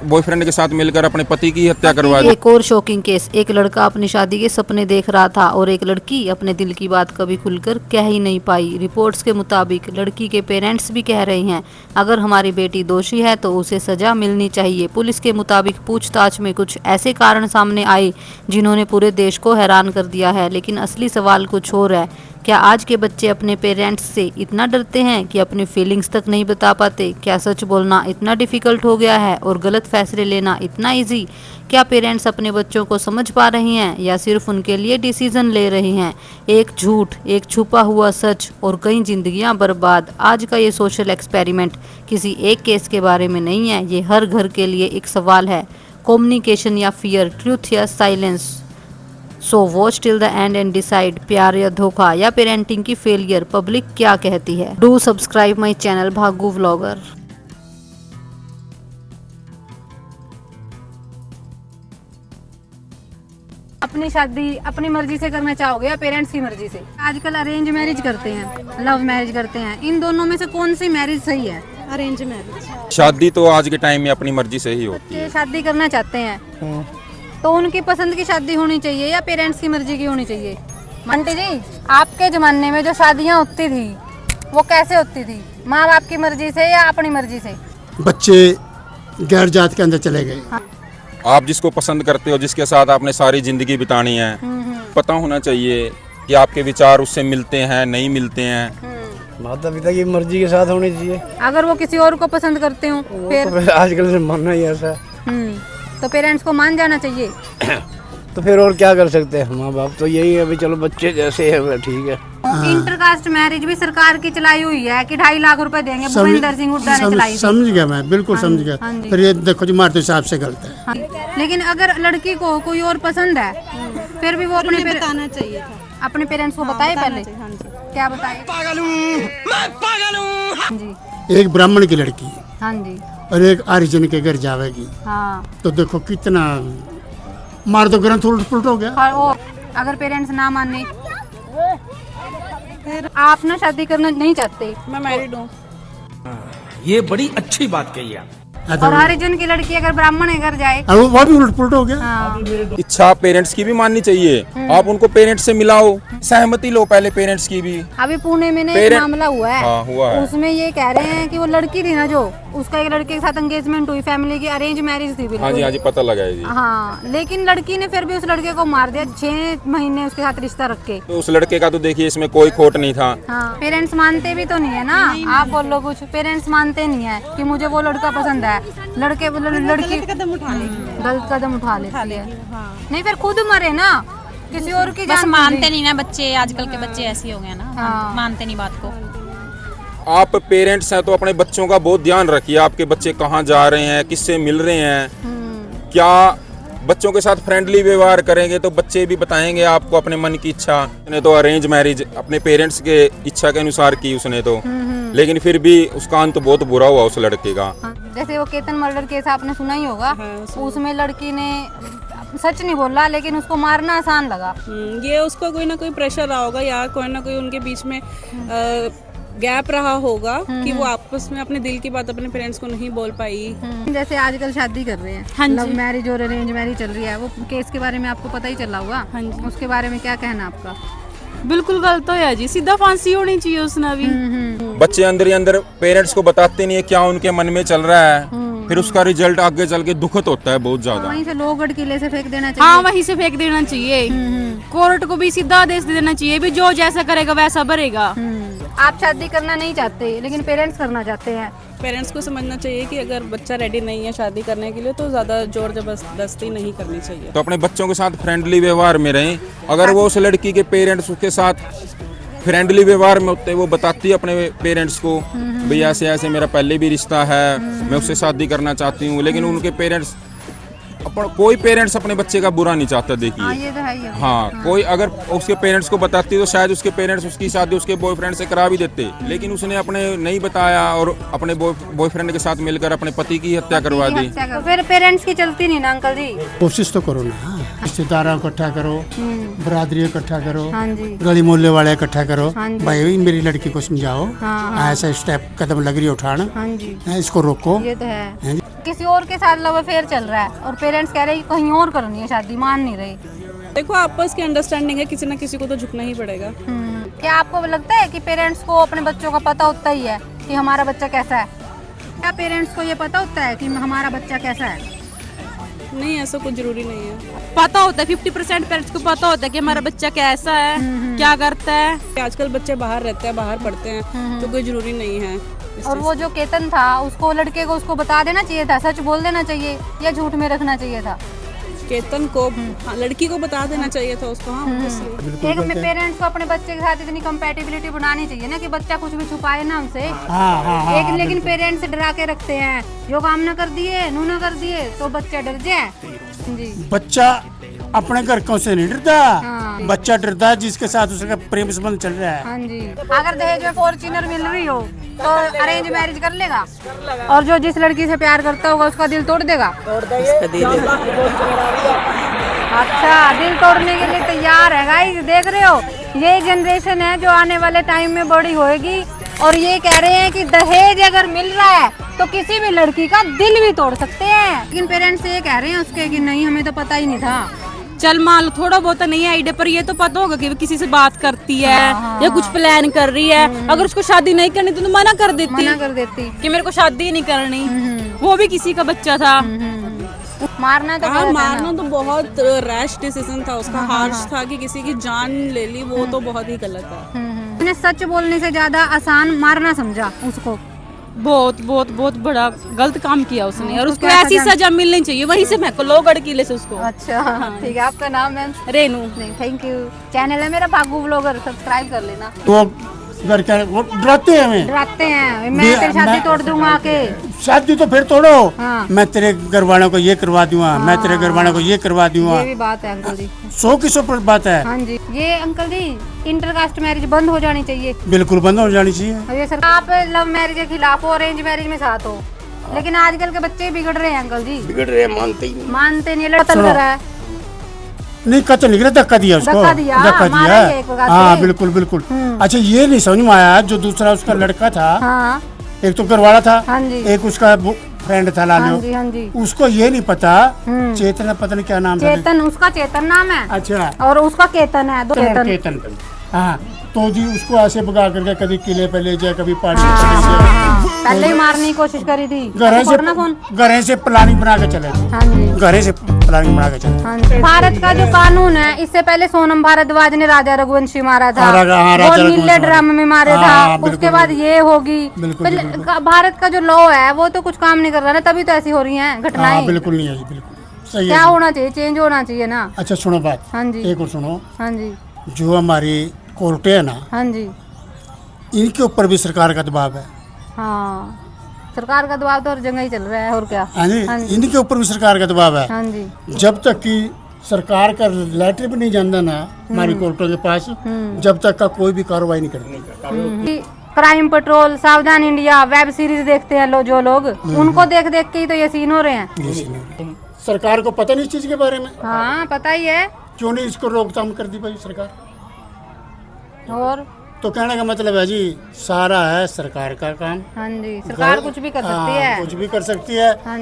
Boyfriend के साथ मिलकर अपने पति की हत्या करवा दी। एक और शॉकिंग केस, एक लड़का अपनी शादी के सपने देख रहा था और एक लड़की अपने दिल की बात कभी खुलकर कह ही नहीं पाई। रिपोर्ट्स के मुताबिक लड़की के पेरेंट्स भी कह रहे हैं अगर हमारी बेटी दोषी है तो उसे सजा मिलनी चाहिए। पुलिस के मुताबिक पूछताछ में कुछ ऐसे कारण सामने आए जिन्होंने पूरे देश को हैरान कर दिया है, लेकिन असली सवाल कुछ और है। क्या आज के बच्चे अपने पेरेंट्स से इतना डरते हैं कि अपनी फीलिंग्स तक नहीं बता पाते? क्या सच बोलना इतना डिफिकल्ट हो गया है और गलत फैसले लेना इतना इजी? क्या पेरेंट्स अपने बच्चों को समझ पा रहे हैं या सिर्फ उनके लिए डिसीजन ले रहे हैं? एक झूठ, एक छुपा हुआ सच और कई जिंदगियां बर्बाद। आज का ये सोशल एक्सपेरिमेंट किसी एक केस के बारे में नहीं है, ये हर घर के लिए एक सवाल है। कम्युनिकेशन या फियर, ट्रूथ या silence. So watch till the end and decide, प्यार या धोखा या पेरेंटिंग की फेलियर, पब्लिक क्या कहती है। डू सब्सक्राइब माई चैनल भागू व्लॉगर। अपनी शादी अपनी मर्जी से करना चाहोगे या पेरेंट्स की मर्जी से? आजकल अरेंज मैरिज करते हैं, लव मैरिज करते हैं, इन दोनों में से कौन सी मैरिज सही है? Arrange marriage. शादी तो आज के टाइम में अपनी मर्जी से ही होती है। शादी करना चाहते हैं तो उनकी पसंद की शादी होनी चाहिए या पेरेंट्स की मर्जी की होनी चाहिए? आंटी जी, आपके जमाने में जो शादियाँ होती थी वो कैसे होती थी? माँ बाप की मर्जी से या अपनी मर्जी से? बच्चे गैर जात के अंदर चले गए। आप जिसको पसंद करते हो, जिसके साथ आपने सारी जिंदगी बितानी है, पता होना चाहिए कि आपके विचार उससे मिलते हैं नहीं मिलते हैं। माता पिता की मर्जी के साथ होनी चाहिए। अगर वो किसी और को पसंद करते हो फिर आजकल से मानना ही ऐसा तो पेरेंट्स को मान जाना चाहिए। तो फिर और क्या कर सकते हैं माँ बाप? तो यही है, भी चलो बच्चे जैसे है ठीक है। इंटरकास्ट मैरिज भी सरकार की चलाई हुई है कि 2.5 लाख रुपए देंगे, भूपेंद्र सिंह हुड्डा ने चलाई थी। समझ गया मैं, बिल्कुल समझ गया। फिर ये देखो जी, मारते हिसाब से गलत है। हाँ, लेकिन अगर लड़की को कोई और पसंद है फिर भी वो अपने बताना चाहिए था, अपने पेरेंट्स को बताए पहले। क्या बताए? पागल हूँ, मैं पागल हूँ। जी, एक ब्राह्मण की लड़की हाँ जी, और एक आर्यजन के घर जावेगी, हाँ। तो देखो कितना मार दो, ग्रंथ उलट पुलट हो गया। और वो अगर पेरेंट्स ना माने फिर आप ना शादी करना नहीं चाहते? मैं मैरिड हूँ। ये बड़ी अच्छी बात कही आप। और हरिजन की लड़की अगर ब्राह्मण के घर जाए वो भी उलट पुलट हो गया। हाँ। इच्छा पेरेंट्स की भी माननी चाहिए। आप उनको पेरेंट्स से मिलाओ, सहमति लो पहले पेरेंट्स की भी। अभी पुणे में एक मामला हुआ है। हाँ, हुआ है। उसमें ये कह रहे हैं कि वो लड़की थी ना, जो उसका एक लड़के के साथ एंगेजमेंट हुई, फैमिली की अरेंज मैरिज थी बिल्कुल। हाँ जी, हाँ जी, पता लगा है जी। हाँ, लेकिन लड़की ने फिर भी उस लड़के को मार दिया, 6 महीने उसके साथ रिश्ता रख के। तो उस लड़के का तो देखिए इसमें कोई खोट नहीं था। हाँ, पेरेंट्स मानते भी तो नहीं है ना। आप बोलो कुछ, पेरेंट्स मानते नहीं है कि मुझे वो लड़का पसंद है, लड़के लड़की गलत कदम उठा लेंगे, गलत कदम उठा लेती है। नहीं फिर खुद मरे ना, किसी और की बस जान मानते नहीं ना बच्चे। आजकल के बच्चे ऐसे हो गए ना, हाँ। मानते नहीं बात को। आप पेरेंट्स हैं तो अपने बच्चों का बहुत ध्यान रखिए। आपके बच्चे कहाँ जा रहे हैं, किससे मिल रहे हैं, क्या बच्चों के साथ फ्रेंडली व्यवहार करेंगे तो बच्चे भी बताएंगे आपको अपने मन की इच्छा। उसने तो अरेंज मैरिज अपने पेरेंट्स के इच्छा के अनुसार की उसने तो, लेकिन फिर भी उसका अंत बहुत बुरा हुआ उस लड़के का। जैसे वो केतन मर्डर केस आपने सुना ही होगा। उसमें लड़की ने सच नहीं बोला लेकिन उसको मारना आसान लगा। ये उसको कोई ना कोई प्रेशर रहा होगा या कोई ना कोई उनके बीच में गैप रहा होगा कि वो आपस में अपने दिल की बात अपने पेरेंट्स को नहीं बोल पाई। जैसे आजकल शादी कर रहे हैं, हाँ जी। लव मैरिज और अरेंज मैरिज चल रही है, वो केस के बारे में आपको पता ही चला होगा। हाँ जी। उसके बारे में क्या कहना आपका? बिल्कुल गलत है जी, सीधा फांसी होनी चाहिए उसने भी। बच्चे अंदर ही अंदर पेरेंट्स को बताते नहीं है क्या उनके मन में चल रहा है, फिर उसका रिजल्ट आगे चल के दुखद होता है बहुत ज्यादा। वहीं से लोहगढ़ किले से फेंक देना चाहिए। हाँ, वहीं से फेंक देना चाहिए। कोर्ट को भी सीधा आदेश दे देना चाहिए भी जो जैसा करेगा वैसा भरेगा। आप शादी करना नहीं चाहते लेकिन पेरेंट्स करना चाहते हैं। पेरेंट्स को समझना चाहिए कि अगर बच्चा रेडी नहीं है शादी करने के लिए तो ज़्यादा जोर जबरदस्ती नहीं करनी चाहिए। तो अपने बच्चों के साथ फ्रेंडली व्यवहार में रहें। अगर वो उस लड़की के पेरेंट्स उसके साथ फ्रेंडली व्यवहार में होते, वो बताती है अपने पेरेंट्स को भैया ऐसे ऐसे मेरा पहले भी रिश्ता है, मैं उससे शादी करना चाहती हूँ, लेकिन उनके पेरेंट्स कोई पेरेंट्स अपने बच्चे का बुरा नहीं चाहता। देखिए ये तो है ही है। हाँ, कोई अगर उसके पेरेंट्स को बताती तो शायद उसके पेरेंट्स उसकी शादी उसके बॉयफ्रेंड से करा भी देते, लेकिन उसने अपने नहीं बताया और अपने बॉयफ्रेंड के साथ मिलकर अपने पति की हत्या करवा दी। तो फिर पेरेंट्स की चलती नहीं ना अंकल जी? कोशिश तो करो ना, रिश्तेदारों को इकट्ठा करो, बरादरी इकट्ठा करो, हाँ जी, गली मोहल्ले वाले इकट्ठा करो, हाँ जी। भाई मेरी लड़की को समझाओ, हाँ, ऐसा स्टेप कदम लग रही है उठाना, हाँ जी, इसको रोको। ये तो है। किसी और के साथ लव अफेयर चल रहा है और पेरेंट्स कह रहे हैं कि कहीं और करनी है शादी, मान नहीं रहे। देखो आपस की अंडरस्टैंडिंग है, किसी ना किसी को तो झुकना ही पड़ेगा। क्या आपको लगता है कि पेरेंट्स को अपने बच्चों का पता होता ही है कि हमारा बच्चा कैसा है? क्या पेरेंट्स को ये पता होता है कि हमारा बच्चा कैसा है? नहीं, ऐसा कुछ जरूरी नहीं है। पता होता है 50% पेरेंट्स को पता होता है कि हमारा बच्चा कैसा है, क्या करता है। आजकल बच्चे बाहर रहते हैं, बाहर पढ़ते हैं, तो कोई जरूरी नहीं है। और वो जो केतन था उसको, लड़के को उसको बता देना चाहिए था, सच बोल देना चाहिए या झूठ में रखना चाहिए था? केतन को, हाँ, लड़की को बता देना चाहिए था उसको। हाँ, obviously। एक में पेरेंट्स को अपने बच्चे के साथ इतनी कंपैटिबिलिटी बनानी चाहिए ना कि बच्चा कुछ भी छुपाए ना हमसे। एक लेकिन पेरेंट्स डरा के रखते हैं, जो काम ना कर दिए, नू ना कर दिए तो बच्चा डर जाए। जी, बच्चा अपने घर को से नहीं डरता, हाँ। बच्चा डरता है जिसके साथ उसका प्रेम संबंध चल रहा है। हाँ जी। अगर दहेज में फॉर्च्यूनर मिल रही हो तो अरेंज मैरिज कर लेगा, और जो जिस लड़की से प्यार करता होगा उसका दिल तोड़ देगा। अच्छा, दिल तोड़ने के लिए तैयार है गाइस। देख रहे हो, ये जनरेशन है जो आने वाले टाइम में बड़ी होएगी और ये कह रहे हैं कि दहेज अगर मिल रहा है तो किसी भी लड़की का दिल भी तोड़ सकते हैं। लेकिन पेरेंट्स ये कह रहे हैं उसके कि नहीं, हमें तो पता ही नहीं था। चल मान लो थोड़ा बहुत नहीं आइडिया, पर ये तो पता होगा कि वो किसी से बात करती है या कुछ प्लान कर रही है। अगर उसको शादी नहीं करनी तो मना कर देती कि मेरे को शादी नहीं करनी। वो भी किसी का बच्चा था। मारना तो हाँ, गलत है मारना ना। तो बहुत रैश डिसीजन था उसका, हार्श था कि किसी की जान ले ली, वो तो बहुत ही गलत है। उसने सच बोलने से ज्यादा आसान मारना समझा उसको। बहुत बहुत बहुत बड़ा गलत काम किया उसने, और उसको क्या ऐसी सजा मिलनी चाहिए। वहीं से मैं को लोगड़ किले से उसको। अच्छा, ठीक है। आपका नाम मैम? रेनू। नहीं, थैंक यू। चैनल है मेरा भागू ब्लॉगर, सब्सक्राइब कर लेना। तो घर के वो डराते हैं हमें, डराते हैं, मैं तेरी शादी तोड़ दूंगा आके। शादी तो फिर तोड़ो, हाँ। मैं तेरे घर वालों को ये करवा दूंगा, मैं तेरे घर वालों को ये करवा दूंगा। ये भी बात है अंकल जी। 100 की 100 बात है। हाँ जी, ये अंकल जी इंटरकास्ट मैरिज बंद हो जानी चाहिए। बिल्कुल बंद हो जानी चाहिए। और ये सर, आप लव मैरिज के खिलाफ हो, अरेंज मैरिज में साथ हो, लेकिन आजकल के बच्चे बिगड़ रहे हैं अंकल जी। बिगड़ रहे, मानते ही नहीं। मानते नहीं, लड़का लग रहा है। नहीं, कत्ल निकला, धक्का दिया उसको, धक्का दिया, मारा ही है एक वक्त हाँ से। बिल्कुल बिल्कुल। अच्छा, ये नहीं समझ में आया, जो दूसरा उसका लड़का था, हाँ एक तो घरवाला था, हाँ जी, एक उसका फ्रेंड था हाँ लालो, जी, हाँ जी। उसको ये नहीं पता, चेतन पता नहीं क्या नाम था। चेतन, उसका चेतन नाम है। अच्छा, और उसका केतन है, दो केतन। केतन, हाँ। तो जी उसको ऐसे भगा करके कभी किले पे ले जाए, कभी पार्टी पे ले जाए। पहले ही मारने की कोशिश करी थी। घरे से प्लानिंग बना के चले, हाँ जी, घरे से प्लानिंग बना के चले। हाँ जी। भारत का जो कानून है, इससे पहले सोनम भारद्वाज ने राजा रघुवंशी मारा था, वो नीले ड्रम में मारे था। उसके बाद ये होगी। भारत का जो लॉ है वो तो कुछ काम नहीं कर रहा ना, तभी तो ऐसी हो रही है घटनाएं। बिल्कुल नहीं है, बिल्कुल सही क्या है। होना चाहिए, चेंज होना चाहिए ना। अच्छा सुनो बात, हाँ जी, एक और सुनो। हाँ जी, जो हमारी कोर्ट है ना, हाँ जी, इनके ऊपर भी सरकार का दबाव है। हाँ, सरकार का दबाव तो हर जगह ही चल रहा है, और क्या। हाँ जी, हाँ जी, इनके ऊपर भी सरकार का दबाव है। हाँ जी, जब तक कि सरकार का लेटर भी नहीं जाता ना हमारी कोर्टों के पास, जब तक का कोई भी कार्रवाई नहीं करती। क्राइम पेट्रोल, सावधान इंडिया, वेब सीरीज देखते हैं जो लोग, उनको देख देख के ही तो ये सीन हो रहे हैं। सरकार को पता नहीं इस चीज के बारे में, हाँ पता ही है। क्यों नहीं इसको रोकथाम कर दी भाई सरकार? और तो कहने का मतलब है जी, सारा है सरकार का काम। हाँ जी, सरकार कुछ भी कर सकती है। कुछ भी कर सकती है। हाँ